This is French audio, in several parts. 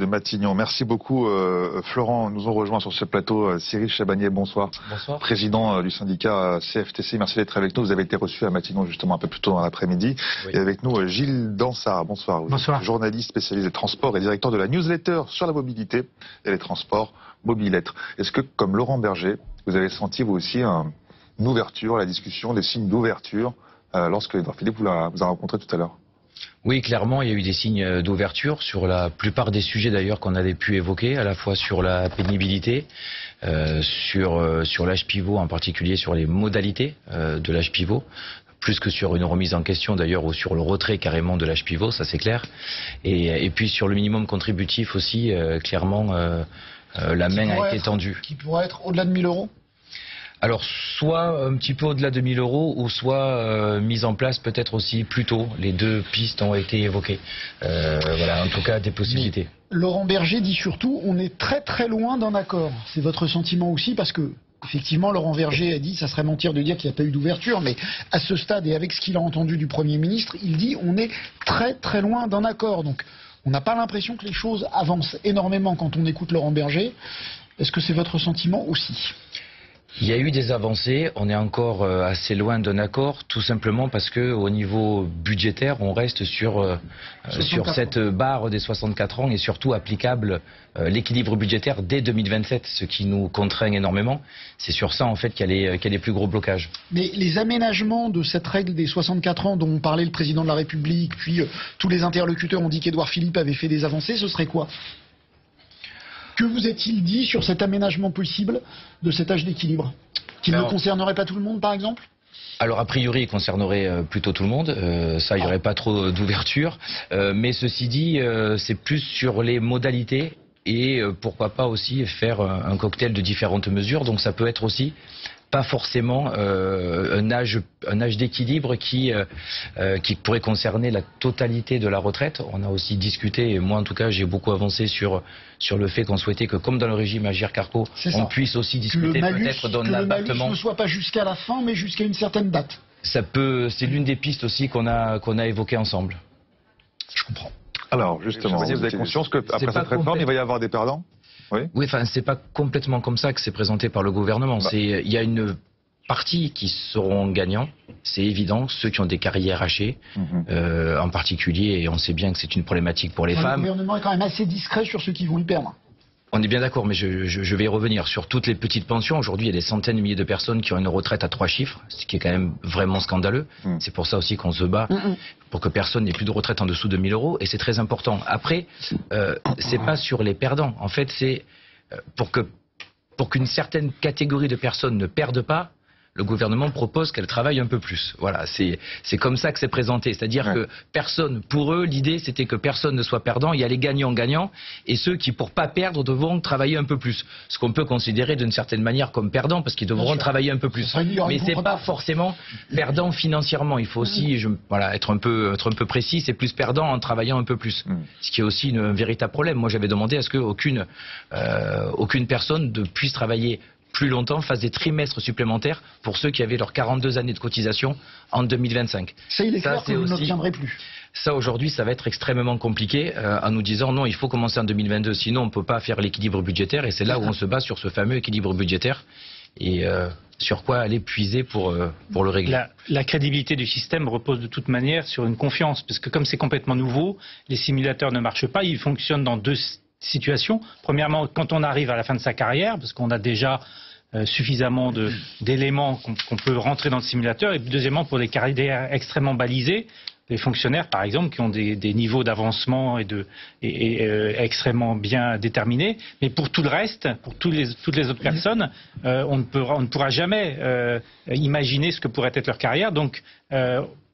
de Matignon. Merci beaucoup Florent. Nous ont rejoint sur ce plateau Cyril Chabagnier, bonsoir. Bonsoir. Président du syndicat CFTC, merci d'être avec nous. Vous avez été reçu à Matignon justement un peu plus tôt dans l'après-midi. Oui. Et avec nous Gilles Dansard, bonsoir. Bonsoir. Journaliste spécialisé des transports et directeur de la newsletter sur la mobilité et les transports, Mobilettre. Est-ce que comme Laurent Berger, vous avez senti vous aussi une ouverture, la discussion, des signes d'ouverture lorsque Édouard Philippe vous a rencontré tout à l'heure? Oui, clairement, il y a eu des signes d'ouverture sur la plupart des sujets d'ailleurs qu'on avait pu évoquer, à la fois sur la pénibilité, sur l'âge pivot, en particulier sur les modalités de l'âge pivot, plus que sur une remise en question d'ailleurs, ou sur le retrait carrément de l'âge pivot, ça c'est clair. Et puis sur le minimum contributif aussi, clairement, la main a été tendue. Qui pourrait être au-delà de 1 000 euros ? Alors, soit un petit peu au-delà de 1 000 euros, ou soit mise en place peut-être aussi plus tôt. Les deux pistes ont été évoquées. Voilà, en tout cas, des possibilités. Mais Laurent Berger dit surtout, on est très très loin d'un accord. C'est votre sentiment aussi, parce que, effectivement, Laurent Berger a dit, ça serait mentir de dire qu'il n'y a pas eu d'ouverture, mais à ce stade, et avec ce qu'il a entendu du Premier ministre, il dit, on est très très loin d'un accord. Donc, on n'a pas l'impression que les choses avancent énormément quand on écoute Laurent Berger. Est-ce que c'est votre sentiment aussi ? Il y a eu des avancées, on est encore assez loin d'un accord, tout simplement parce que au niveau budgétaire, on reste sur cette barre des 64 ans et surtout applicable l'équilibre budgétaire dès 2027, ce qui nous contraint énormément. C'est sur ça en fait qu'il y a les plus gros blocages. Mais les aménagements de cette règle des 64 ans dont parlait le président de la République, puis tous les interlocuteurs ont dit qu'Édouard Philippe avait fait des avancées, ce serait quoi ? Que vous est-il dit sur cet aménagement possible de cet âge d'équilibre? Qu'il ne concernerait pas tout le monde, par exemple? Alors, a priori, il concernerait plutôt tout le monde. Ça, il n'y aurait pas trop d'ouverture. Mais ceci dit, c'est plus sur les modalités et pourquoi pas aussi faire un cocktail de différentes mesures. Donc, ça peut être aussi pas forcément un âge d'équilibre qui pourrait concerner la totalité de la retraite. On a aussi discuté, et moi en tout cas j'ai beaucoup avancé sur le fait qu'on souhaitait que comme dans le régime Agirc-Arrco, on puisse aussi discuter peut-être d'un abattement. Que le malus ne soit pas jusqu'à la fin mais jusqu'à une certaine date. C'est l'une des pistes aussi qu'on a évoquées ensemble. Je comprends. Alors justement, vous avez conscience qu'après cette réforme il va y avoir des perdants? Oui, enfin, c'est pas complètement comme ça que c'est présenté par le gouvernement. Il y a une partie qui seront gagnants, c'est évident, ceux qui ont des carrières hachées, en particulier, et on sait bien que c'est une problématique pour les femmes. Le gouvernement est quand même assez discret sur ceux qui vont y perdre. On est bien d'accord, mais je vais y revenir. Sur toutes les petites pensions, aujourd'hui, il y a des centaines de milliers de personnes qui ont une retraite à 3 chiffres, ce qui est quand même vraiment scandaleux. C'est pour ça aussi qu'on se bat, pour que personne n'ait plus de retraite en dessous de 1 000 euros, et c'est très important. Après, c'est pas sur les perdants. En fait, c'est pour qu'une certaine catégorie de personnes ne perdent pas, le gouvernement propose qu'elles travaillent un peu plus. Voilà, c'est comme ça que c'est présenté. C'est-à-dire que personne, pour eux, l'idée c'était que personne ne soit perdant. Il y a les gagnants-gagnants et ceux qui, pour pas perdre, devront travailler un peu plus. Ce qu'on peut considérer d'une certaine manière comme perdant parce qu'ils devront travailler un peu plus. Mais c'est pas forcément perdant financièrement. Il faut aussi, être un peu précis. C'est plus perdant en travaillant un peu plus. Ce qui est aussi un véritable problème. Moi, j'avais demandé à ce qu'aucune personne ne puisse travailler plus longtemps, fasse des trimestres supplémentaires pour ceux qui avaient leurs 42 années de cotisation en 2025. Ça, il est clair que vous n'obtiendrez plus. Ça, aujourd'hui, ça va être extrêmement compliqué en nous disant non, il faut commencer en 2022, sinon on ne peut pas faire l'équilibre budgétaire. Et c'est là où on se base sur ce fameux équilibre budgétaire et sur quoi aller puiser pour le régler. La crédibilité du système repose de toute manière sur une confiance, parce que comme c'est complètement nouveau, les simulateurs ne marchent pas, ils fonctionnent dans deux situations. Premièrement, quand on arrive à la fin de sa carrière, parce qu'on a déjà suffisamment d'éléments qu'on peut rentrer dans le simulateur, et puis deuxièmement pour les carrières extrêmement balisées, les fonctionnaires par exemple qui ont des niveaux d'avancement extrêmement bien déterminés, mais pour tout le reste, pour toutes les autres personnes, on ne pourra jamais imaginer ce que pourrait être leur carrière. Donc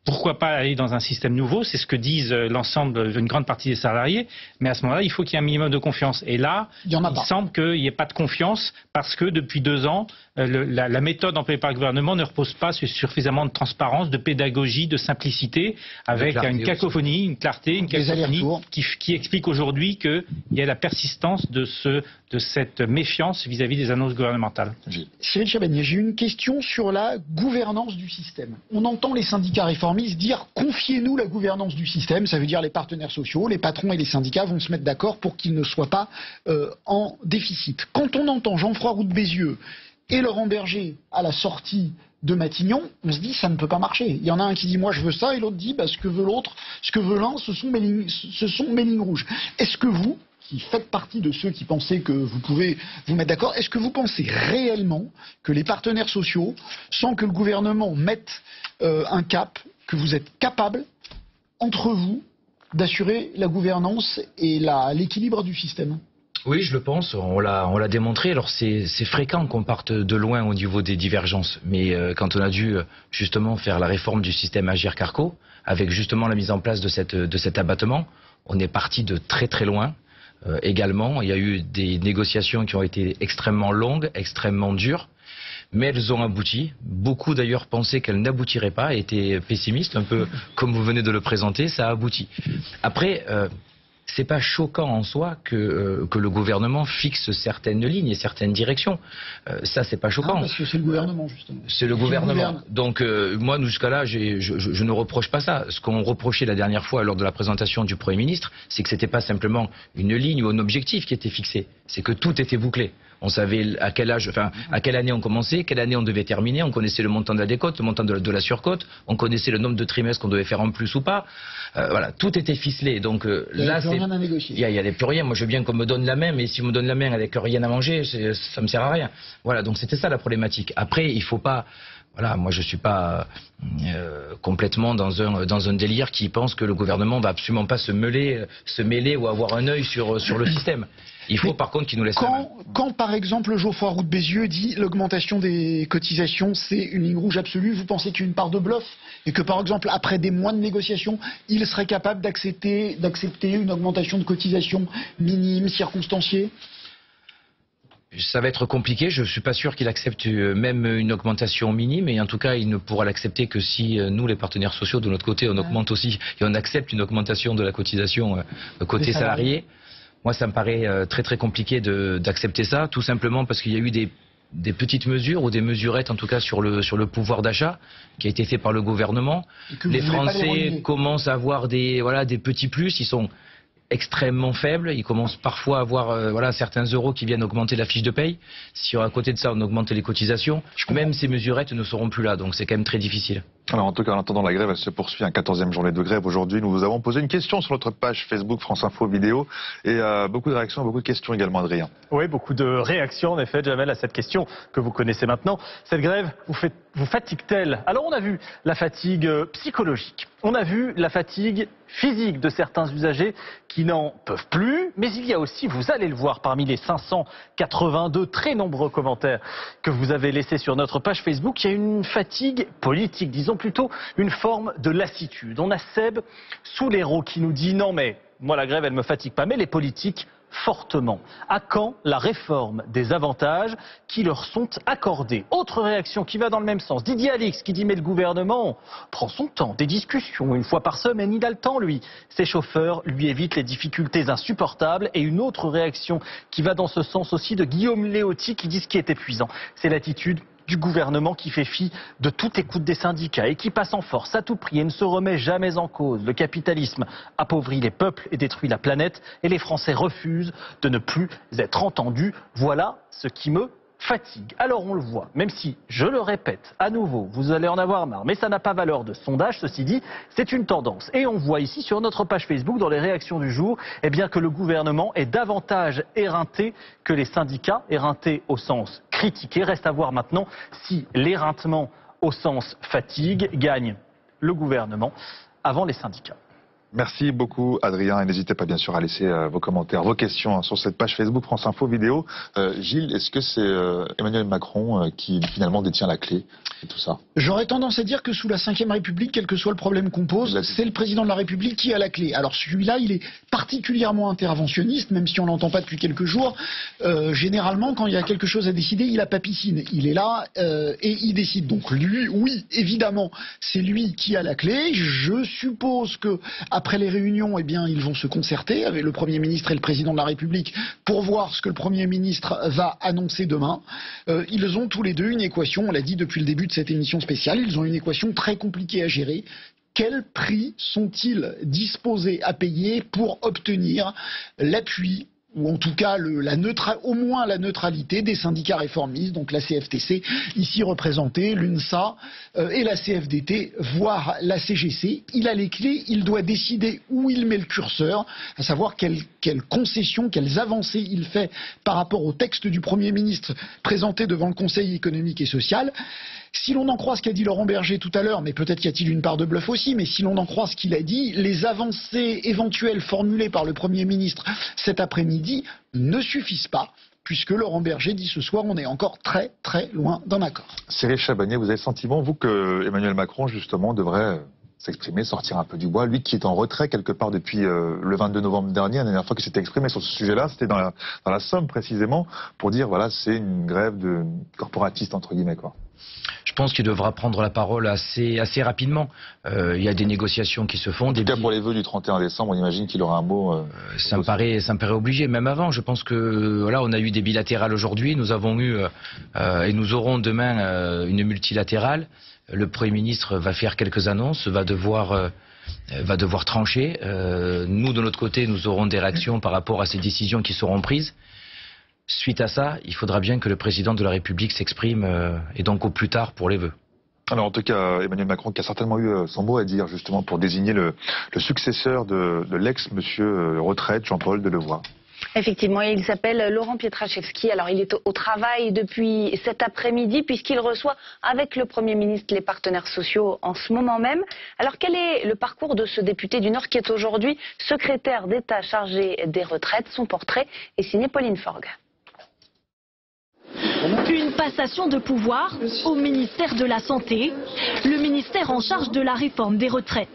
pourquoi pas aller dans un système nouveau? C'est ce que disent l'ensemble d'une grande partie des salariés. Mais à ce moment-là, il faut qu'il y ait un minimum de confiance. Et là, il semble qu'il n'y ait pas de confiance parce que depuis 2 ans, la méthode employée par le gouvernement ne repose pas sur suffisamment de transparence, de pédagogie, de simplicité, avec une cacophonie, une clarté, une cacophonie qui explique aujourd'hui qu'il y a la persistance de cette méfiance vis-à-vis des annonces gouvernementales. Cyril Chabagnier, j'ai une question sur la gouvernance du système. On entend les syndicats réformistes réformistes dire confiez-nous la gouvernance du système. Ça veut dire les partenaires sociaux, les patrons et les syndicats vont se mettre d'accord pour qu'ils ne soient pas en déficit. Quand on entend Geoffroy Roux de Bézieux et Laurent Berger à la sortie de Matignon, on se dit ça ne peut pas marcher. Il y en a un qui dit moi je veux ça et l'autre dit ce que veut l'autre, ce que veut l'un, ce sont mes lignes rouges. Est-ce que vous, qui faites partie de ceux qui pensaient que vous pouvez vous mettre d'accord, est-ce que vous pensez réellement que les partenaires sociaux, sans que le gouvernement mette un cap, que vous êtes capables, entre vous, d'assurer la gouvernance et l'équilibre du système ? Oui, je le pense. On l'a démontré. Alors c'est fréquent qu'on parte de loin au niveau des divergences. Mais quand on a dû justement faire la réforme du système Agirc-Arrco, avec justement la mise en place de cet abattement, on est parti de très très loin. Également, il y a eu des négociations qui ont été extrêmement longues, extrêmement dures. Mais elles ont abouti. Beaucoup d'ailleurs pensaient qu'elles n'aboutiraient pas, étaient pessimistes, un peu comme vous venez de le présenter. Ça a abouti. Après, c'est pas choquant en soi que le gouvernement fixe certaines lignes et certaines directions. Ça, c'est pas choquant. Parce que c'est le gouvernement, justement. C'est le gouvernement. Donc, moi, jusqu'à là, je ne reproche pas ça. Ce qu'on reprochait la dernière fois lors de la présentation du Premier ministre, c'est que c'était pas simplement une ligne ou un objectif qui était fixé. C'est que tout était bouclé. On savait à quel âge, enfin, à quelle année on commençait, quelle année on devait terminer, on connaissait le montant de la décote, le montant de la surcote, on connaissait le nombre de trimestres qu'on devait faire en plus ou pas. Voilà, tout était ficelé. Donc là, il n'y a plus rien à négocier. Il n'y avait plus rien. Moi, je veux bien qu'on me donne la main, mais si on me donne la main avec rien à manger, ça me sert à rien. Voilà, donc c'était ça la problématique. Après, il faut pas. Voilà, moi je suis pas complètement dans un délire qui pense que le gouvernement va absolument pas se mêler ou avoir un œil sur le système. Il faut par contre qu'il nous laisse la main. Quand par exemple Geoffroy Roux de Bézieux dit l'augmentation des cotisations c'est une ligne rouge absolue, vous pensez qu'il y a une part de bluff et que par exemple après des mois de négociations, il serait capable d'accepter une augmentation de cotisation minime, circonstanciée ? Ça va être compliqué, je ne suis pas sûr qu'il accepte même une augmentation minime, et en tout cas il ne pourra l'accepter que si nous les partenaires sociaux de notre côté on augmente aussi et on accepte une augmentation de la cotisation côté salarié. Moi ça me paraît très très compliqué d'accepter ça, tout simplement parce qu'il y a eu des petites mesures ou des mesurettes en tout cas sur le pouvoir d'achat qui a été fait par le gouvernement. Les Français commencent à avoir des petits plus, ils sont extrêmement faible, ils commencent parfois à avoir certains euros qui viennent augmenter la fiche de paye. Si à côté de ça on augmente les cotisations, même ces mesurettes ne seront plus là, donc c'est quand même très difficile. Alors en tout cas en attendant la grève, elle se poursuit, 14e journée de grève aujourd'hui. Nous vous avons posé une question sur notre page Facebook France Info Vidéo et beaucoup de réactions, beaucoup de questions également, Adrien. Oui, beaucoup de réactions en effet, Jamel, à cette question que vous connaissez maintenant. Cette grève vous fatigue-t-elle? Alors on a vu la fatigue psychologique, on a vu la fatigue physique de certains usagers qui n'en peuvent plus, mais il y a aussi, vous allez le voir parmi les 582 très nombreux commentaires que vous avez laissés sur notre page Facebook, il y a une fatigue politique, disons plutôt une forme de lassitude. On a Seb Soulero qui nous dit non mais moi la grève elle me fatigue pas, mais les politiques fortement. À quand la réforme des avantages qui leur sont accordés? Autre réaction qui va dans le même sens. Didier Alix qui dit mais le gouvernement prend son temps, des discussions une fois par semaine, il a le temps lui. Ses chauffeurs lui évitent les difficultés insupportables. Et une autre réaction qui va dans ce sens aussi de Guillaume Léoty qui dit ce qui est épuisant, c'est l'attitude du gouvernement qui fait fi de toute écoute des syndicats et qui passe en force à tout prix et ne se remet jamais en cause. Le capitalisme appauvrit les peuples et détruit la planète et les Français refusent de ne plus être entendus. Voilà ce qui me fatigue. Alors on le voit, même si, je le répète à nouveau, vous allez en avoir marre, mais ça n'a pas valeur de sondage, ceci dit, c'est une tendance. Et on voit ici sur notre page Facebook, dans les réactions du jour, eh bien que le gouvernement est davantage éreinté que les syndicats, éreinté au sens critiqué. Reste à voir maintenant si l'éreintement au sens fatigue gagne le gouvernement avant les syndicats. Merci beaucoup Adrien et n'hésitez pas bien sûr à laisser vos commentaires, vos questions sur cette page Facebook France Info Vidéo. Gilles, est-ce que c'est Emmanuel Macron qui finalement détient la clé de tout ça? J'aurais tendance à dire que sous la Ve République, quel que soit le problème qu'on pose, c'est le président de la République qui a la clé. Alors celui-là, il est particulièrement interventionniste, même si on l'entend pas depuis quelques jours. Généralement, quand il y a quelque chose à décider, il a pas piscine. Il est là et il décide. Donc lui, oui, évidemment, c'est lui qui a la clé. Je suppose que après les réunions, eh bien, ils vont se concerter avec le Premier ministre et le Président de la République pour voir ce que le Premier ministre va annoncer demain. Ils ont tous les deux une équation, on l'a dit depuis le début de cette émission spéciale, ils ont une équation très compliquée à gérer. quel prix sont-ils disposés à payer pour obtenir l'appui ou en tout cas au moins la neutralité des syndicats réformistes, donc la CFTC, ici représentée, l'UNSA et la CFDT, voire la CGC. Il a les clés, il doit décider où il met le curseur, à savoir quelles concessions, quelles avancées il fait par rapport au texte du Premier ministre présenté devant le Conseil économique et social. Si l'on en croit ce qu'a dit Laurent Berger tout à l'heure, mais peut-être y a-t-il une part de bluff aussi, mais si l'on en croit ce qu'il a dit, les avancées éventuelles formulées par le Premier ministre cet après-midi ne suffisent pas, puisque Laurent Berger dit ce soir on est encore très très loin d'un accord. Cyril Chabagnier, vous avez le sentiment, vous, que Emmanuel Macron, justement, devrait s'exprimer, sortir un peu du bois, lui qui est en retrait quelque part depuis le 22 novembre dernier, la dernière fois qu'il s'était exprimé sur ce sujet-là, c'était dans la Somme précisément, pour dire voilà, c'est une grève de corporatiste entre guillemets, quoi. Je pense qu'il devra prendre la parole assez rapidement. Il y a des négociations qui se font. En tout cas, pour les vœux du 31 décembre, on imagine qu'il aura un mot. Ça me paraît obligé, même avant. Je pense que voilà, on a eu des bilatérales aujourd'hui. Nous avons eu et nous aurons demain une multilatérale. Le Premier ministre va faire quelques annonces, va devoir trancher. Nous, de notre côté, nous aurons des réactions par rapport à ces décisions qui seront prises. Suite à ça, il faudra bien que le président de la République s'exprime, et donc au plus tard pour les vœux. Alors en tout cas, Emmanuel Macron qui a certainement eu son mot à dire justement pour désigner le successeur de l'ex-monsieur retraite Jean-Paul Delevoye. Effectivement, il s'appelle Laurent Pietraszewski. Alors, il est au travail depuis cet après-midi puisqu'il reçoit avec le Premier ministre les partenaires sociaux en ce moment même. Alors, quel est le parcours de ce député du Nord qui est aujourd'hui secrétaire d'État chargé des retraites? Son portrait est signé Pauline Forgue. Une passation de pouvoir au ministère de la Santé, le ministère en charge de la réforme des retraites.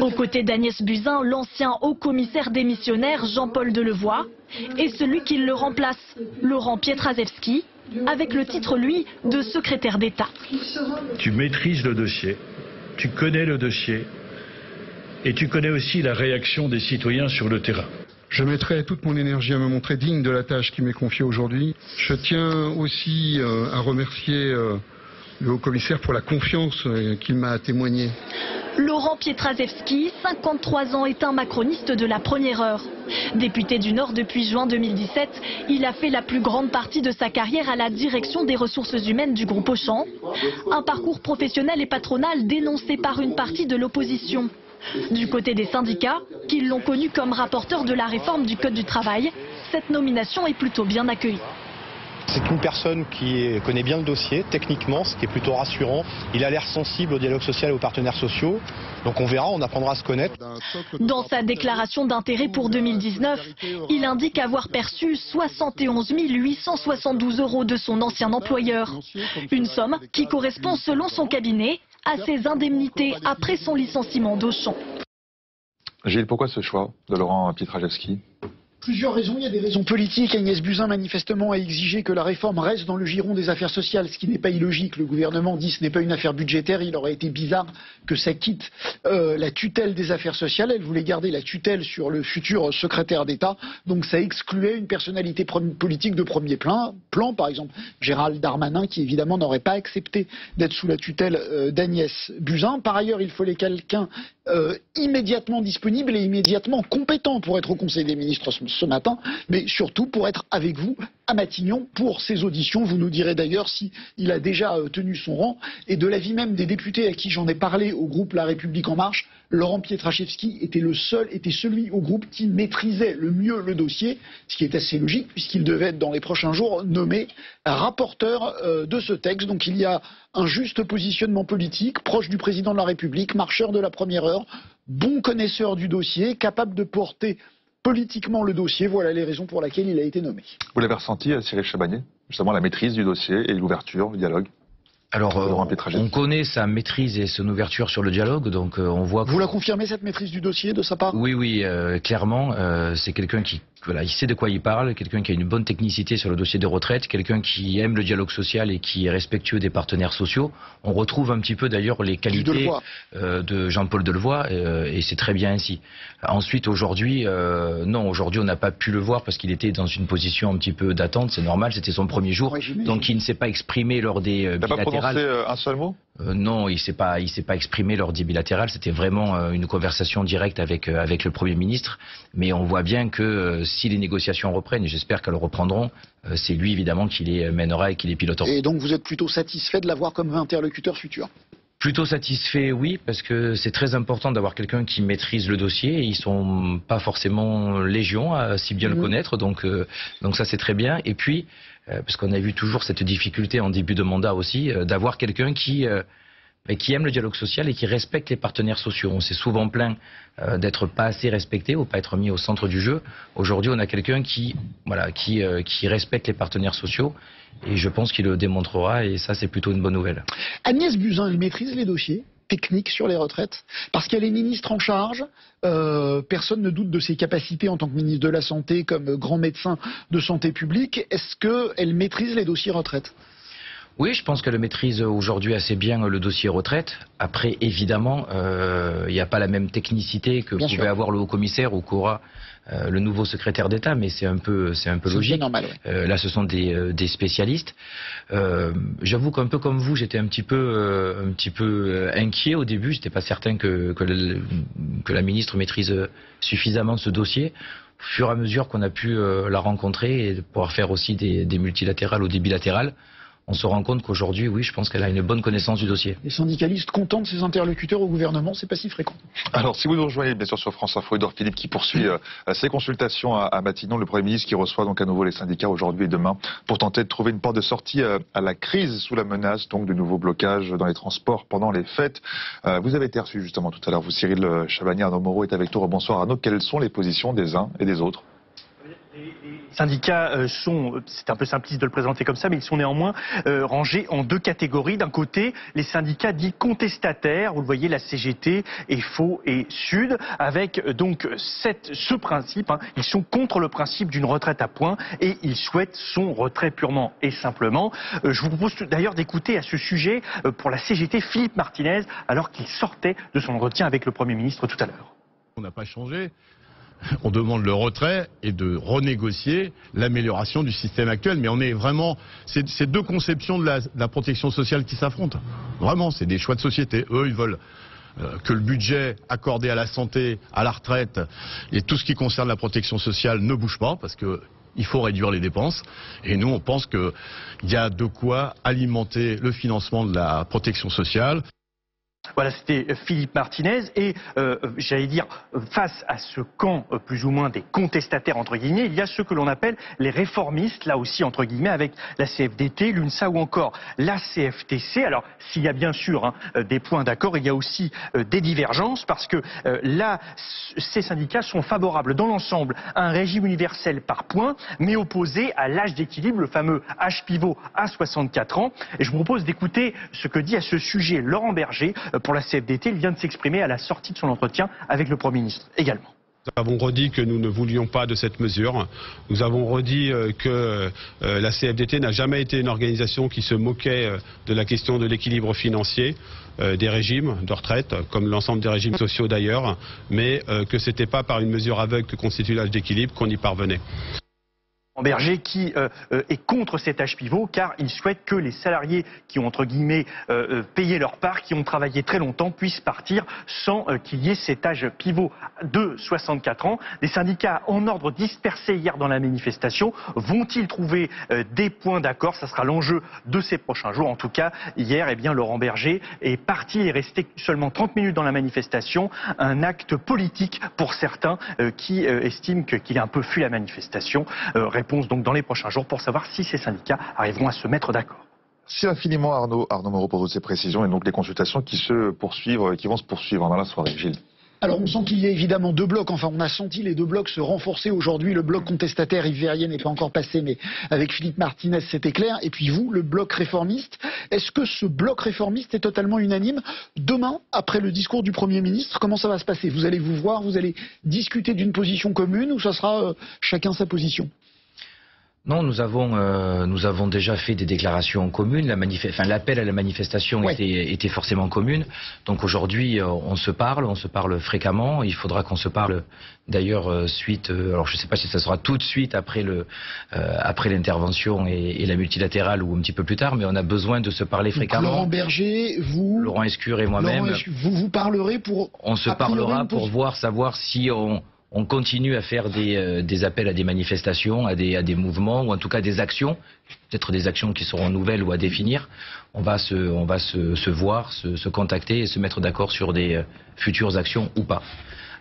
Aux côtés d'Agnès Buzyn, l'ancien haut-commissaire démissionnaire Jean-Paul Delevoye et celui qui le remplace, Laurent Pietraszewski, avec le titre, lui, de secrétaire d'État. Tu maîtrises le dossier, tu connais le dossier et tu connais aussi la réaction des citoyens sur le terrain. Je mettrai toute mon énergie à me montrer digne de la tâche qui m'est confiée aujourd'hui. Je tiens aussi à remercier le haut-commissaire pour la confiance qu'il m'a témoignée. Laurent Pietraszewski, 53 ans, est un macroniste de la première heure. Député du Nord depuis juin 2017, il a fait la plus grande partie de sa carrière à la direction des ressources humaines du groupe Auchan. Un parcours professionnel et patronal dénoncé par une partie de l'opposition. Du côté des syndicats, qui l'ont connu comme rapporteur de la réforme du Code du travail, cette nomination est plutôt bien accueillie. C'est une personne qui connaît bien le dossier, techniquement, ce qui est plutôt rassurant. Il a l'air sensible au dialogue social et aux partenaires sociaux. Donc on verra, on apprendra à se connaître. Dans sa déclaration d'intérêt pour 2019, il indique avoir perçu 71 872 € de son ancien employeur. Une somme qui correspond, selon son cabinet, à ses indemnités après son licenciement d'Auchan. Gilles, pourquoi ce choix de Laurent Pietraszewski ? Plusieurs raisons. Il y a des raisons politiques. Agnès Buzyn, manifestement, a exigé que la réforme reste dans le giron des affaires sociales, ce qui n'est pas illogique. Le gouvernement dit que ce n'est pas une affaire budgétaire. Il aurait été bizarre que ça quitte la tutelle des affaires sociales. Elle voulait garder la tutelle sur le futur secrétaire d'État. Donc ça excluait une personnalité politique de premier plan, par exemple Gérald Darmanin, qui évidemment n'aurait pas accepté d'être sous la tutelle d'Agnès Buzyn. Par ailleurs, il fallait quelqu'un immédiatement disponible et immédiatement compétent pour être au Conseil des ministres ce matin, mais surtout pour être avec vous à Matignon pour ces auditions. Vous nous direz d'ailleurs s'il a déjà tenu son rang. Et de l'avis même des députés à qui j'en ai parlé au groupe La République En Marche, Laurent Pietraszewski était celui au groupe qui maîtrisait le mieux le dossier, ce qui est assez logique puisqu'il devait être dans les prochains jours nommé rapporteur de ce texte. Donc il y a un juste positionnement politique, proche du président de la République, marcheur de la première heure, bon connaisseur du dossier, capable de porter politiquement le dossier. Voilà les raisons pour lesquelles il a été nommé. Vous l'avez ressenti, Cyril Chabagnier, justement la maîtrise du dossier et l'ouverture, le dialogue? Alors, on connaît sa maîtrise et son ouverture sur le dialogue, donc on voit que... Vous la confirmez, cette maîtrise du dossier, de sa part? Oui, clairement. C'est quelqu'un qui il sait de quoi il parle, quelqu'un qui a une bonne technicité sur le dossier des retraites, quelqu'un qui aime le dialogue social et qui est respectueux des partenaires sociaux. On retrouve un petit peu d'ailleurs les qualités de Jean-Paul Delevoye, et c'est très bien ainsi. Ensuite, aujourd'hui, aujourd'hui on n'a pas pu le voir parce qu'il était dans une position un petit peu d'attente, c'est normal, c'était son premier jour, donc il ne s'est pas exprimé lors des bilatérales. Il n'a pas prononcé un seul mot? Non, il s'est pas exprimé lors du bilatéral. C'était vraiment une conversation directe avec le Premier ministre. Mais on voit bien que si les négociations reprennent, et j'espère qu'elles reprendront, c'est lui évidemment qui les mènera et qui les pilotera. Et donc vous êtes plutôt satisfait de l'avoir comme interlocuteur futur? Plutôt satisfait, oui, parce que c'est très important d'avoir quelqu'un qui maîtrise le dossier. Et ils sont pas forcément légion à si bien le connaître, donc ça c'est très bien. Et puis, parce qu'on a vu toujours cette difficulté en début de mandat aussi, d'avoir quelqu'un qui aime le dialogue social et qui respecte les partenaires sociaux. On s'est souvent plaint d'être pas assez respecté ou pas être mis au centre du jeu. Aujourd'hui, on a quelqu'un qui respecte les partenaires sociaux et je pense qu'il le démontrera et ça, c'est plutôt une bonne nouvelle. Agnès Buzyn, elle maîtrise les dossiers techniques sur les retraites parce qu'elle est ministre en charge. Personne ne doute de ses capacités en tant que ministre de la Santé, comme grand médecin de santé publique. Est-ce qu'elle maîtrise les dossiers retraites? Oui, je pense qu'elle maîtrise aujourd'hui assez bien le dossier retraite. Après, évidemment, il n'y a pas la même technicité que pouvait avoir le haut-commissaire ou qu'aura le nouveau secrétaire d'État, mais c'est un peu logique. Normal, ouais. Là, ce sont des spécialistes. J'avoue qu'un peu comme vous, j'étais un petit peu inquiet au début. J'étais pas certain que la ministre maîtrise suffisamment ce dossier. Au fur et à mesure qu'on a pu la rencontrer et pouvoir faire aussi des multilatérales ou des bilatérales, on se rend compte qu'aujourd'hui, oui, je pense qu'elle a une bonne connaissance du dossier. Les syndicalistes contents de ses interlocuteurs au gouvernement, c'est pas si fréquent. Alors, si vous nous rejoignez, bien sûr, sur France Info, Édouard Philippe qui poursuit ses consultations à Matignon, le Premier ministre qui reçoit donc à nouveau les syndicats aujourd'hui et demain pour tenter de trouver une porte de sortie à la crise sous la menace donc de nouveaux blocages dans les transports pendant les fêtes. Vous avez été reçu justement tout à l'heure, vous Cyril Chabagnier, Arnaud Moreau est avec nous. Bonsoir Arnaud, quelles sont les positions des uns et des autres? Les syndicats sont, c'est un peu simpliste de le présenter comme ça, mais ils sont néanmoins rangés en deux catégories. D'un côté, les syndicats dits contestataires, vous le voyez, la CGT, EFO et Sud, avec donc ce principe, ils sont contre le principe d'une retraite à points et ils souhaitent son retrait purement et simplement. Je vous propose d'ailleurs d'écouter à ce sujet, pour la CGT, Philippe Martinez, alors qu'il sortait de son entretien avec le Premier ministre tout à l'heure. On n'a pas changé. On demande le retrait et de renégocier l'amélioration du système actuel. Mais on est vraiment... C'est deux conceptions de la protection sociale qui s'affrontent. Vraiment, c'est des choix de société. Eux, ils veulent que le budget accordé à la santé, à la retraite et tout ce qui concerne la protection sociale ne bouge pas parce que il faut réduire les dépenses. Et nous, on pense qu'il y a de quoi alimenter le financement de la protection sociale. Voilà, c'était Philippe Martinez et j'allais dire, face à ce camp plus ou moins des contestataires entre guillemets, il y a ceux que l'on appelle les réformistes, là aussi entre guillemets, avec la CFDT, l'UNSA ou encore la CFTC. Alors s'il y a bien sûr des points d'accord, il y a aussi des divergences parce que là, ces syndicats sont favorables dans l'ensemble à un régime universel par points, mais opposés à l'âge d'équilibre, le fameux âge pivot à 64 ans. Et je vous propose d'écouter ce que dit à ce sujet Laurent Berger, pour la CFDT, il vient de s'exprimer à la sortie de son entretien avec le Premier ministre également. Nous avons redit que nous ne voulions pas de cette mesure. Nous avons redit que la CFDT n'a jamais été une organisation qui se moquait de la question de l'équilibre financier des régimes de retraite, comme l'ensemble des régimes sociaux d'ailleurs, mais que ce n'était pas par une mesure aveugle que constitue l'âge d'équilibre qu'on y parvenait. Berger qui est contre cet âge pivot car il souhaite que les salariés qui ont entre guillemets payé leur part, qui ont travaillé très longtemps, puissent partir sans qu'il y ait cet âge pivot de 64 ans. Les syndicats en ordre dispersés hier dans la manifestation, vont-ils trouver des points d'accord? Ça sera l'enjeu de ces prochains jours. En tout cas, hier, Laurent Berger est parti et resté seulement 30 minutes dans la manifestation. Un acte politique pour certains qui estiment qu'il a un peu fui la manifestation. Réponse donc dans les prochains jours pour savoir si ces syndicats arriveront à se mettre d'accord. Merci infiniment Arnaud Moreau pour toutes ces précisions et donc les consultations qui vont se poursuivre dans la soirée. Gilles. Alors on sent qu'il y a évidemment deux blocs, enfin on a senti les deux blocs se renforcer aujourd'hui. Le bloc contestataire, Yves Verrier n'est pas encore passé, mais avec Philippe Martinez c'était clair. Et puis vous, le bloc réformiste, est-ce que ce bloc réformiste est totalement unanime? Demain, après le discours du Premier ministre, comment ça va se passer? Vous allez vous voir, vous allez discuter d'une position commune ou ça sera chacun sa position? Non, nous avons déjà fait des déclarations communes. L'appel à la manifestation était forcément commune. Donc aujourd'hui, on se parle fréquemment. Il faudra qu'on se parle d'ailleurs suite. Alors je ne sais pas si ça sera tout de suite après l'intervention et la multilatérale ou un petit peu plus tard, mais on a besoin de se parler fréquemment. Donc, Laurent Berger, vous, Laurent Escure et moi-même, vous parlerez pour. On se parlera pour savoir si on continue à faire des appels à des manifestations, à des mouvements, ou en tout cas des actions, peut-être des actions qui seront nouvelles ou à définir. On va se voir, se contacter et se mettre d'accord sur des futures actions ou pas.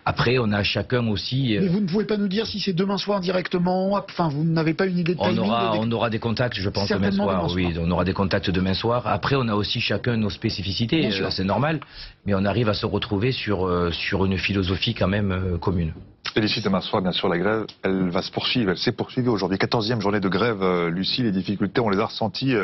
Après, on a chacun aussi... Mais vous ne pouvez pas nous dire si c'est demain soir directement, enfin vous n'avez pas une idée de timing? On aura des contacts, je pense, demain soir. Oui, on aura des contacts demain soir. Après, on a aussi chacun nos spécificités, c'est normal, mais on arrive à se retrouver sur une philosophie quand même commune. Et d'ici demain soir, bien sûr, la grève, elle va se poursuivre. Elle s'est poursuivie aujourd'hui. 14e journée de grève. Lucie, les difficultés, on les a ressenties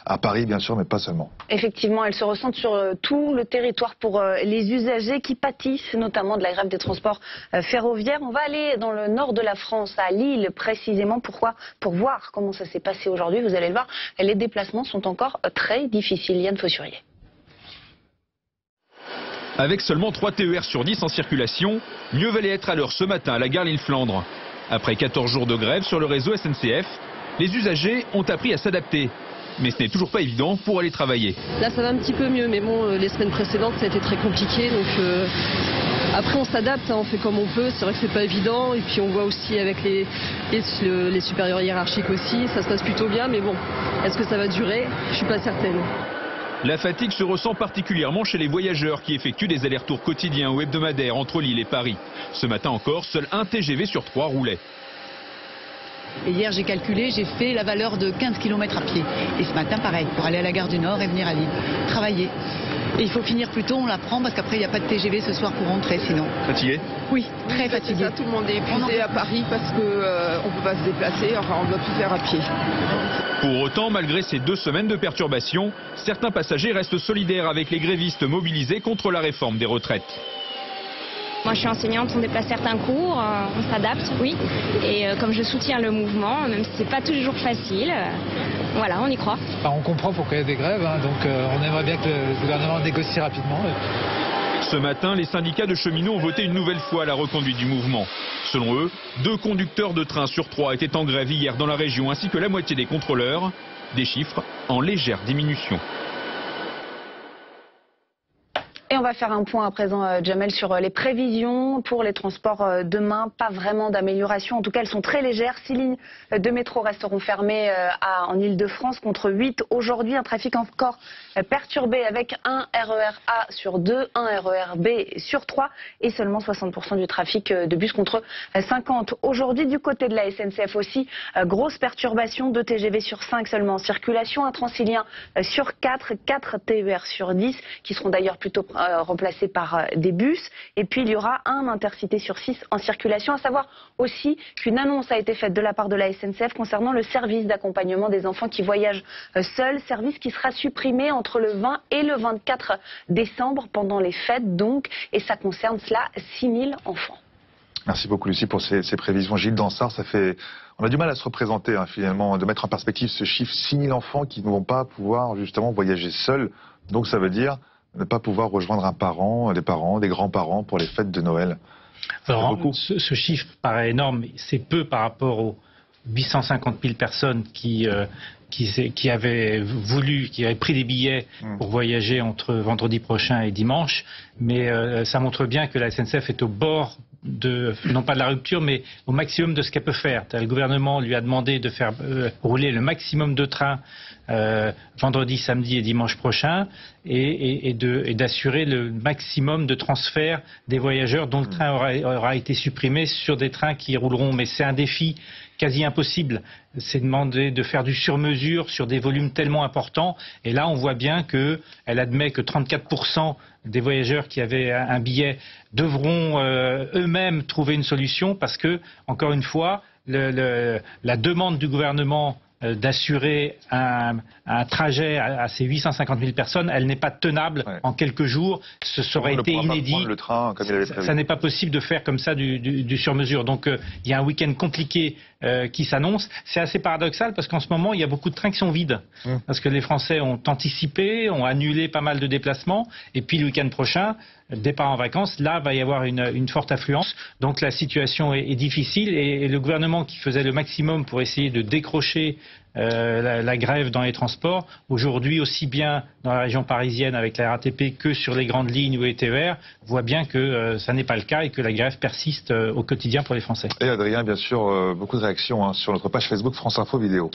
à Paris, bien sûr, mais pas seulement. Effectivement, elles se ressentent sur tout le territoire pour les usagers qui pâtissent, notamment de la grève des transports ferroviaires. On va aller dans le nord de la France, à Lille, précisément. Pourquoi? Pour voir comment ça s'est passé aujourd'hui. Vous allez le voir, les déplacements sont encore très difficiles. Yann Fossurier. Avec seulement 3 TER sur 10 en circulation, mieux valait être à l'heure ce matin à la gare Lille-Flandre. Après 14 jours de grève sur le réseau SNCF, les usagers ont appris à s'adapter. Mais ce n'est toujours pas évident pour aller travailler. Là ça va un petit peu mieux, mais bon, les semaines précédentes ça a été très compliqué. Donc après on s'adapte, on fait comme on peut. C'est vrai que c'est pas évident. Et puis on voit aussi avec les supérieurs hiérarchiques aussi, ça se passe plutôt bien. Mais bon, est-ce que ça va durer? Je suis pas certaine. La fatigue se ressent particulièrement chez les voyageurs qui effectuent des allers-retours quotidiens ou hebdomadaires entre Lille et Paris. Ce matin encore, seul un TGV sur 3 roulait. Et hier, j'ai calculé, j'ai fait la valeur de 15 km à pied. Et ce matin, pareil, pour aller à la gare du Nord et venir à Lille, travailler. Et il faut finir plus tôt, on l'apprend, parce qu'après, il n'y a pas de TGV ce soir pour rentrer, sinon. Fatigué? Oui, très fatigué. Tout le monde est épuisé à Paris parce qu'on ne peut pas se déplacer, enfin, on doit tout faire à pied. Pour autant, malgré ces 2 semaines de perturbations, certains passagers restent solidaires avec les grévistes mobilisés contre la réforme des retraites. Moi je suis enseignante, on déplace certains cours, on s'adapte, oui. Et comme je soutiens le mouvement, même si c'est pas toujours facile, voilà, on y croit. On comprend pourquoi il y a des grèves, donc on aimerait bien que le gouvernement négocie rapidement. Ce matin, les syndicats de cheminots ont voté une nouvelle fois la reconduite du mouvement. Selon eux, 2 conducteurs de train sur 3 étaient en grève hier dans la région, ainsi que la moitié des contrôleurs. Des chiffres en légère diminution. Et on va faire un point à présent, Jamel, sur les prévisions pour les transports demain. Pas vraiment d'amélioration. En tout cas, elles sont très légères. 6 lignes de métro resteront fermées en Ile-de-France contre 8 aujourd'hui. Un trafic encore perturbé avec un RER A sur 2, un RER B sur 3 et seulement 60% du trafic de bus contre 50 aujourd'hui. Du côté de la SNCF aussi, grosse perturbation, 2 TGV sur 5 seulement en circulation, un Transilien sur 4, 4 TER sur 10 qui seront d'ailleurs plutôt remplacés par des bus. Et puis il y aura un Intercité sur 6 en circulation. À savoir aussi qu'une annonce a été faite de la part de la SNCF concernant le service d'accompagnement des enfants qui voyagent seuls. Service qui sera supprimé entre le 20 et le 24 décembre pendant les fêtes donc. Et ça concerne cela 6000 enfants. Merci beaucoup Lucie pour ces prévisions. Gilles Dansard, on a du mal à se représenter finalement, de mettre en perspective ce chiffre, 6000 enfants qui ne vont pas pouvoir justement voyager seuls. Donc ça veut dire ne pas pouvoir rejoindre un parent, des parents, des grands-parents pour les fêtes de Noël. Alors, ce chiffre paraît énorme, mais c'est peu par rapport aux 850 000 personnes qui avaient pris des billets pour voyager entre vendredi prochain et dimanche. Mais ça montre bien que la SNCF est au bord non pas de la rupture, mais au maximum de ce qu'elle peut faire. Le gouvernement lui a demandé de faire rouler le maximum de trains vendredi, samedi et dimanche prochain et d'assurer le maximum de transferts des voyageurs dont le train aura été supprimé sur des trains qui rouleront. Mais c'est un défi quasi impossible. C'est demander de faire du sur-mesure sur des volumes tellement importants. Et là, on voit bien qu'elle admet que 34% des voyageurs qui avaient un billet devront eux-mêmes trouver une solution parce que, encore une fois, la demande du gouvernement d'assurer un trajet à ces 850 000 personnes, elle n'est pas tenable en quelques jours. Ce serait été inédit. Le train, comme il avait prévu. Ça n'est pas possible de faire comme ça du sur-mesure. Donc il y a un week-end compliqué qui s'annonce. C'est assez paradoxal parce qu'en ce moment, il y a beaucoup de trains qui sont vides. Parce que les Français ont anticipé, ont annulé pas mal de déplacements. Et puis le week-end prochain, départ en vacances, là, va y avoir une forte affluence. Donc la situation est difficile et le gouvernement qui faisait le maximum pour essayer de décrocher la grève dans les transports, aujourd'hui aussi bien dans la région parisienne avec la RATP que sur les grandes lignes ou les TER, voit bien que ça n'est pas le cas et que la grève persiste au quotidien pour les Français. Et Adrien, bien sûr, beaucoup de réactions sur notre page Facebook France Info Vidéo.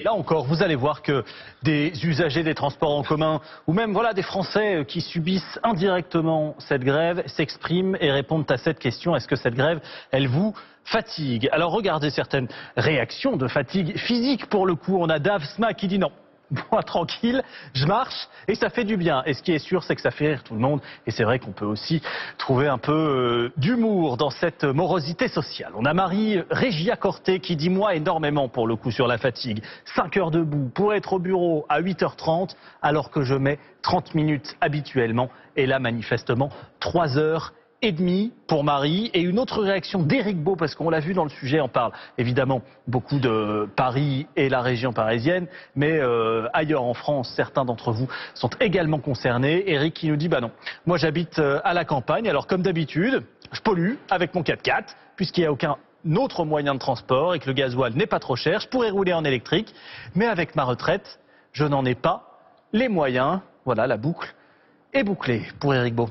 Là encore, vous allez voir que des usagers des transports en commun ou même voilà, des Français qui subissent indirectement cette grève s'expriment et répondent à cette question. Est-ce que cette grève, elle vous fatigue? Alors regardez certaines réactions de fatigue physique pour le coup. On a Davsma qui dit non. Moi, tranquille, je marche et ça fait du bien. Et ce qui est sûr, c'est que ça fait rire tout le monde. Et c'est vrai qu'on peut aussi trouver un peu d'humour dans cette morosité sociale. On a Marie-Régia Corté qui dit moi énormément pour le coup sur la fatigue. 5 heures debout pour être au bureau à 8h30 alors que je mets 30 minutes habituellement. Et là, manifestement, 3h30 pour Marie. Et une autre réaction d'Éric Beau, parce qu'on l'a vu dans le sujet, on parle évidemment beaucoup de Paris et la région parisienne, mais ailleurs en France, certains d'entre vous sont également concernés. Éric qui nous dit, bah non, moi j'habite à la campagne, alors comme d'habitude, je pollue avec mon 4x4, puisqu'il n'y a aucun autre moyen de transport et que le gasoil n'est pas trop cher, je pourrais rouler en électrique, mais avec ma retraite, je n'en ai pas les moyens. Voilà, la boucle est bouclée pour Éric Beau.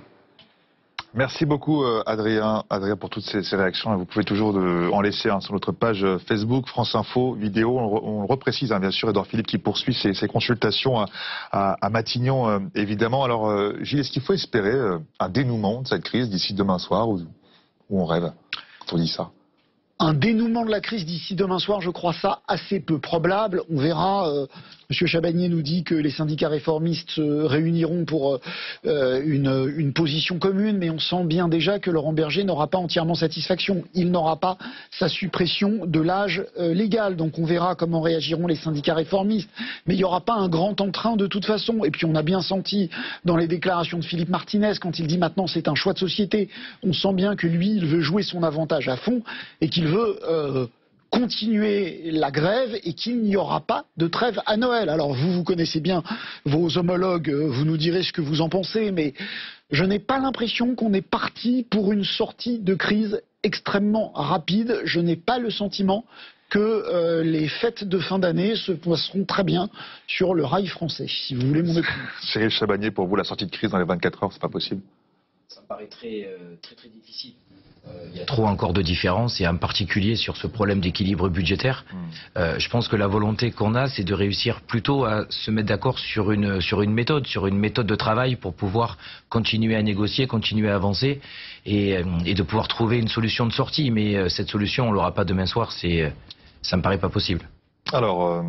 Merci beaucoup Adrien pour toutes ces réactions. Vous pouvez toujours en laisser sur notre page Facebook, France Info, vidéo. On le reprécise, bien sûr, Édouard Philippe qui poursuit ses consultations à Matignon, évidemment. Alors Gilles, est-ce qu'il faut espérer un dénouement de cette crise d'ici demain soir ou on rêve quand on dit ça? Un dénouement de la crise d'ici demain soir, je crois ça assez peu probable. On verra. Monsieur Chabagnier nous dit que les syndicats réformistes se réuniront pour une position commune, mais on sent bien déjà que Laurent Berger n'aura pas entièrement satisfaction. Il n'aura pas sa suppression de l'âge légal. Donc on verra comment réagiront les syndicats réformistes. Mais il n'y aura pas un grand entrain de toute façon. Et puis on a bien senti dans les déclarations de Philippe Martinez, quand il dit maintenant c'est un choix de société, on sent bien que lui, il veut jouer son avantage à fond et qu'il veut continuer la grève et qu'il n'y aura pas de trêve à Noël. Alors vous connaissez bien vos homologues, vous nous direz ce que vous en pensez, mais je n'ai pas l'impression qu'on est parti pour une sortie de crise extrêmement rapide. Je n'ai pas le sentiment que les fêtes de fin d'année se passeront très bien sur le rail français, si vous voulez mon opinion. Cyril Chabagnier, pour vous, la sortie de crise dans les 24 heures, c'est pas possible? Ça me paraît très difficile. Il y a trop encore de différences et en particulier sur ce problème d'équilibre budgétaire. Je pense que la volonté qu'on a, c'est de réussir plutôt à se mettre d'accord sur une méthode de travail pour pouvoir continuer à négocier, continuer à avancer et de pouvoir trouver une solution de sortie. Mais cette solution, on l'aura pas demain soir, ça me paraît pas possible. Alors,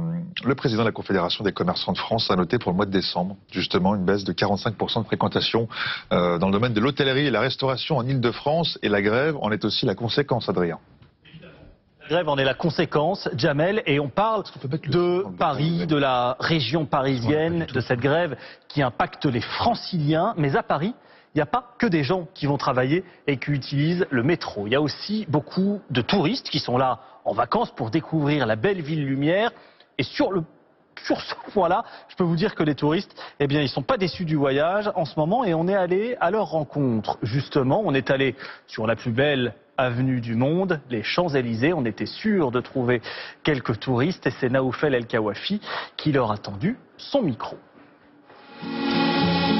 le président de la Confédération des commerçants de France a noté pour le mois de décembre, justement, une baisse de 45% de fréquentation dans le domaine de l'hôtellerie et la restauration en Ile-de-France. Et la grève en est aussi la conséquence, Adrien. La grève en est la conséquence, Jamel, et on parle de Paris, de la région parisienne, de cette grève qui impacte les franciliens. Mais à Paris, il n'y a pas que des gens qui vont travailler et qui utilisent le métro. Il y a aussi beaucoup de touristes qui sont là en vacances pour découvrir la belle ville lumière. Et sur ce point-là, je peux vous dire que les touristes, eh bien, ils ne sont pas déçus du voyage en ce moment et on est allé à leur rencontre. Justement, on est allé sur la plus belle avenue du monde, les Champs-Élysées. On était sûr de trouver quelques touristes et c'est Naoufel El Kawafi qui leur a tendu son micro.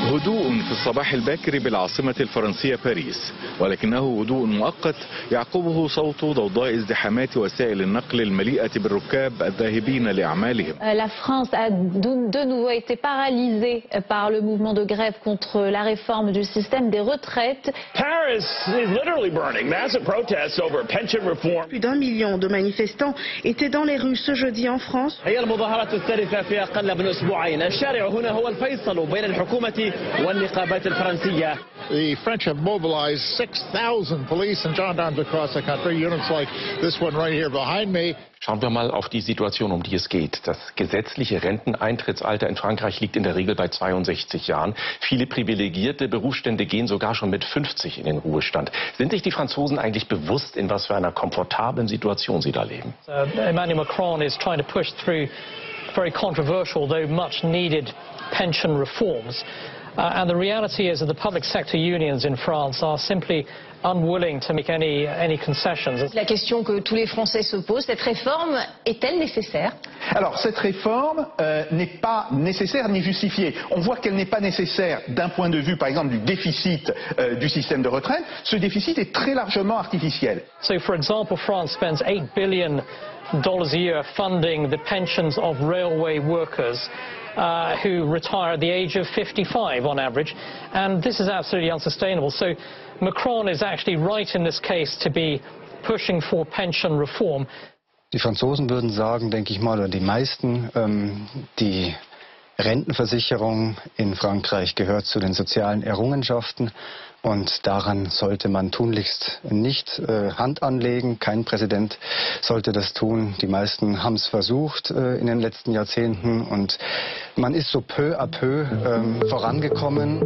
هدوء في الصباح الباكر بالعاصمة الفرنسية باريس ولكنه هدوء مؤقت يعقبه صوت ضوضاء ازدحامات وسائل النقل المليئة بالركاب الذاهبين لأعمالهم. La France a de nouveau été paralysée par le mouvement de grève contre la réforme du système des retraites. Paris is literally burning. Massive protests over pension reform. Plus d'1 million de manifestants étaient dans les rues ce jeudi en France. هي المظاهرات الثالثة في أقل من أسبوعين. الشارع هنا هو الفيصل بين الحكومة والنقابات الفرنسية. The French have mobilized 6,000 police and gendarmes across the country, units like this one right here behind me. Schauen wir mal auf die Situation, um die es geht. Das gesetzliche Renteneintrittsalter in Frankreich liegt in der Regel bei 62 Jahren. Viele privilegierte Berufsstände gehen sogar schon mit 50 in den Ruhestand. Sind sich die Franzosen eigentlich bewusst, in was für einer komfortablen Situation sie da leben? Emmanuel Macron is trying to push through very controversial, though much needed, pension reforms. And the reality is that the public sector unions in France are simply unwilling to make any concessions. La question que tous les Français se posent, cette réforme est-elle nécessaire? Alors, cette réforme n'est pas nécessaire ni justifiée. On voit qu'elle n'est pas nécessaire d'un point de vue, par exemple, du déficit du système de retraite. Ce déficit est très largement artificiel. So, for example, France spends $8 billion a year funding the pensions of railway workers who retire at the age of 55 on average, and this is absolutely unsustainable. So Macron is actually right in this case to be pushing for pension reform. Die Franzosen würden sagen, denke ich mal, oder die meisten, die Rentenversicherung in Frankreich gehört zu den sozialen Errungenschaften. Und daran sollte man tunlichst nicht Hand anlegen. Kein Präsident sollte das tun. Die meisten haben es versucht in den letzten Jahrzehnten. Und man ist so peu à peu vorangekommen.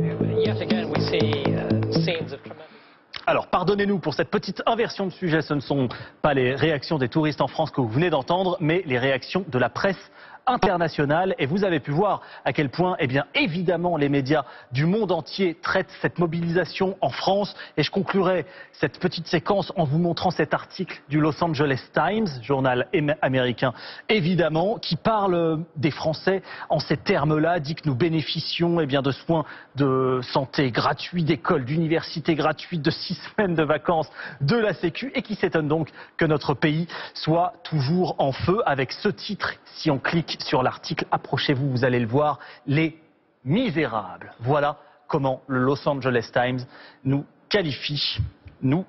Alors, pardonnez-nous pour cette petite inversion de sujet. Ce ne sont pas les réactions des touristes en France que vous venez d'entendre, mais les réactions de la presse internationale. Et vous avez pu voir à quel point, eh bien, évidemment, les médias du monde entier traitent cette mobilisation en France. Et je conclurai cette petite séquence en vous montrant cet article du Los Angeles Times, journal américain, évidemment, qui parle des Français en ces termes-là, dit que nous bénéficions, eh bien, de soins de santé gratuits, d'écoles, d'universités gratuites, de 6 semaines de vacances, de la Sécu, et qui s'étonne donc que notre pays soit toujours en feu avec ce titre. Si on clique sur l'article, approchez-vous, vous allez le voir, les misérables. Voilà comment le Los Angeles Times nous qualifie, nous,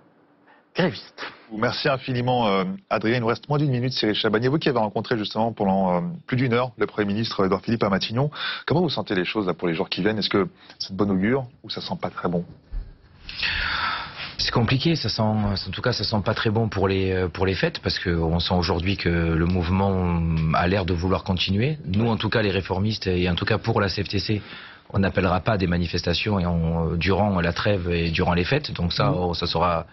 grévistes. Merci infiniment, Adrien. Il nous reste moins d'une minute, Cyril Chabagnier. Vous qui avez rencontré justement pendant plus d'une heure le Premier ministre Édouard Philippe à Matignon, comment vous sentez les choses là, pour les jours qui viennent? Est-ce que c'est de bon augure ou ça sent pas très bon? C'est compliqué, ça sent, en tout cas ça sent pas très bon pour les fêtes, parce qu'on sent aujourd'hui que le mouvement a l'air de vouloir continuer. Nous en tout cas les réformistes, et en tout cas pour la CFTC, on n'appellera pas à des manifestations durant la trêve et durant les fêtes, donc ça, ça sera,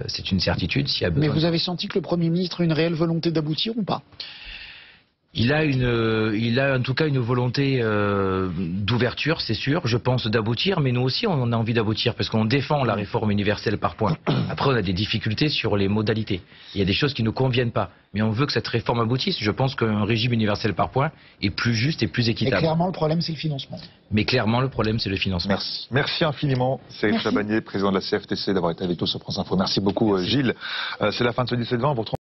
c'est une certitude s'il y a besoin. Mais vous avez senti que le Premier ministre a une réelle volonté d'aboutir ou pas? Il a en tout cas une volonté d'ouverture, c'est sûr, je pense, d'aboutir, mais nous aussi on a envie d'aboutir parce qu'on défend la réforme universelle par points. Après on a des difficultés sur les modalités. Il y a des choses qui ne nous conviennent pas, mais on veut que cette réforme aboutisse. Je pense qu'un régime universel par points est plus juste et plus équitable. Et clairement le problème c'est le financement. Mais clairement le problème c'est le financement. Merci. Merci infiniment Cyril Chabagnier, président de la CFTC, d'avoir été avec nous sur France Info. Merci beaucoup Gilles. C'est la fin de ce 17-20.